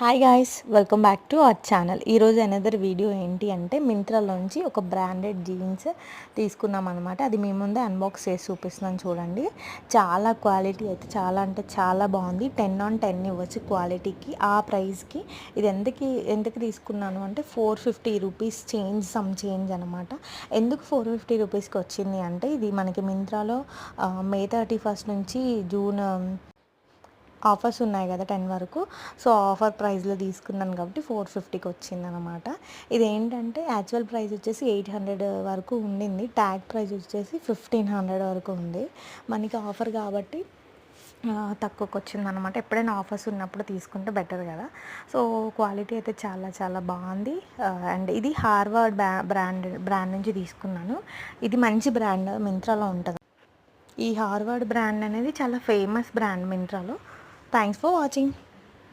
Hi guys, welcome back to our channel. ఈరోజు another video ఏంటి అంటే మింత్రాలోంచి ఒక బ్రాండెడ్ జీన్స్ తీసుకున్నాం అనమాట. అది మీ ముందే అన్బాక్స్ చేసి చూపిస్తున్నాను చూడండి. చాలా క్వాలిటీ అయితే చాలా అంటే చాలా బాగుంది. 10/10 ఇవ్వచ్చు క్వాలిటీకి. ఆ ప్రైస్కి ఇది ఎందుకు తీసుకున్నాను అంటే 450 రూపీస్ చేంజ్ అనమాట. ఎందుకు 450 రూపీస్కి వచ్చింది అంటే ఇది మనకి మింత్రాలో మే 31 నుంచి జూన్ ఆఫర్స్ ఉన్నాయి కదా 10 వరకు. సో ఆఫర్ ప్రైస్లో తీసుకున్నాను కాబట్టి 450కి వచ్చిందనమాట. ఇదేంటంటే యాక్చువల్ ప్రైస్ వచ్చేసి 800 వరకు ఉండింది. ట్యాగ్ ప్రైస్ వచ్చేసి 1500 వరకు ఉంది. మనకి ఆఫర్ కాబట్టి తక్కువకి వచ్చిందనమాట. ఎప్పుడైనా ఆఫర్స్ ఉన్నప్పుడు తీసుకుంటే బెటర్ కదా. సో క్వాలిటీ అయితే చాలా చాలా బాగుంది. అండ్ ఇది హార్వర్డ్ బ్రాండ్ నుంచి తీసుకున్నాను. ఇది మంచి బ్రాండ్ మింత్రాలో ఉంటుంది. ఈ హార్వర్డ్ బ్రాండ్ అనేది చాలా ఫేమస్ బ్రాండ్ మింత్రాలో. Thanks for watching.